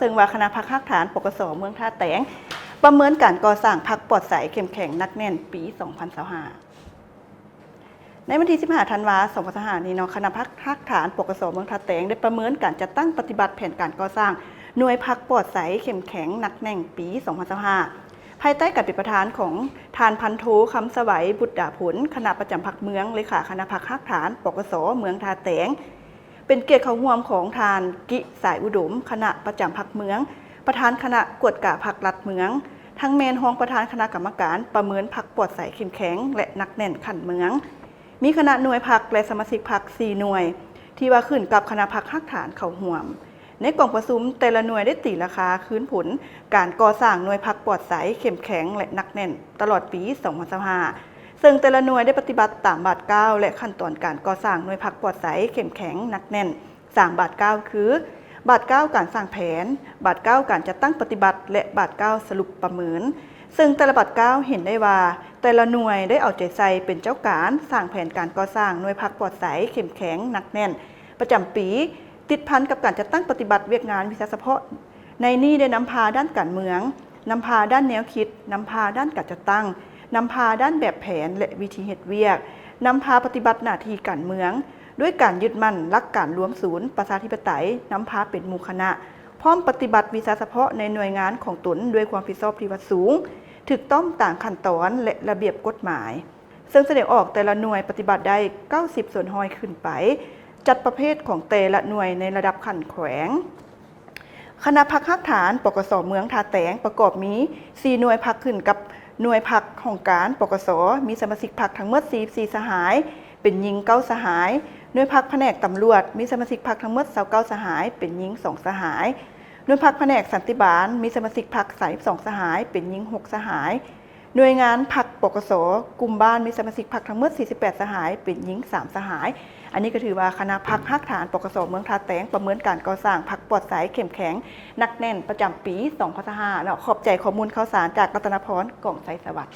ซึ่งว่าคณะพักทักฐานปกสเมืองท่าแตงประเมินการก่อสร้างพักปลอดใสเข้มแข็งนักแน่นปี 2025 ในวันที่ 15 ธันวาคม 2025 นี้เนาะคณะพักทักฐานปกสเมืองท่าแตงได้ประเมินการจัดตั้งปฏิบัติแผนการก่อสร้างหน่วยพักปลอดใสเข้มแข็งนักแน่นปี 2025 ภายใต้การเป็นประธานของทานพันโทคำสวัยบุตรดาผลคณะประจำพักเมืองเลขาคณะพักทักฐานปกสเมืองท่าแตงเป็นเกียรติเข้าร่วมของทานกิสายอุดมคณะประจำพักเมืองประธานคณะกวดกะพักรัฐเมืองทั้งแมนฮองประธานคณะกรรมการประเมินพักปลอดใสเข้มแข็งและนักแน่นขันเมืองมีคณะหน่วยพักและสมาชิกพัก4หน่วยที่ว่าขึ้นกับคณะพักทักฐานเข้าร่วมในกล่องประชุมแต่ละหน่วยได้ตีราคาคืนผลการก่อสร้างหน่วยพักปลอดใสเข้มแข็งและนักแน่นตลอดปี 2025 ซึ่งแต่ละหน่วยได้ปฏิบัติตามบาท9และขั้นตอนการก่อสร้างหน่วยพักปลอดใสเข้มแข็งนักแน่น3บาท9คือบาท9การสร้างแผนบาท9การจัดตั้งปฏิบัติและบาท9สรุปประเมินซึ่งแต่ละบาท9เห็นได้ว่าแต่ละหน่วยได้เอาใจใส่เป็นเจ้าการสร้างแผนการก่อสร้างหน่วยพักปลอดใสเข้มแข็งนักแน่นประจำปีติดพันกับการจัดตั้งปฏิบัติเวียกงานวิชาเฉพาะในนี้ได้นำพาด้านการเมืองนำพาด้านแนวคิดนำพาด้านการจัดตั้งนำพาด้านแบบแผนและวิธีเหตุเวียกนำพาปฏิบัติหน้าที่การเมืองด้วยการยึดมั่นหลักการรวมศูนย์ประชาธิปไตยนำพาเป็นหมู่คณะพร้อมปฏิบัติวิชาเฉพาะในหน่วยงานของตนด้วยความรับผิดชอบที่สูงถูกต้องตามขั้นตอนและระเบียบกฎหมายซึ่งแสดงออกแต่ละหน่วยปฏิบัติได้90ส่วนห้อยขึ้นไปจัดประเภทของแต่ละหน่วยในระดับขั้นแขวงคณะพักทักฐานปกสเมืองท่าแตงประกอบมี4หน่วยพักขึ้นกับหน่วยพักของการปกสมีสมาชิกพักทั้งหมด44สหายเป็นหญิง9สหายหน่วยพักแผนกตำรวจมีสมาชิกพักทั้งหมด29สหายเป็นหญิง2สหายหน่วยพักแผนกสันติบาลมีสมาชิกพัก32สหายเป็นหญิง6สหายหน่วยงานพักปกสกลุ่มบ้านมีสมาชิกพักทั้งหมด48สหายเป็นหญิง3สหายอันนี้ก็ถือว่าคณะพักทักฐานปกสเมืองท่าแตงประเมินการก่อสร้างพักปลอดใสเข้มแข็งนักแน่นประจำปี 2025 แล้วขอบใจข้อมูลข่าวสารจากรัตนพร กล่อมไสสวัสดิ์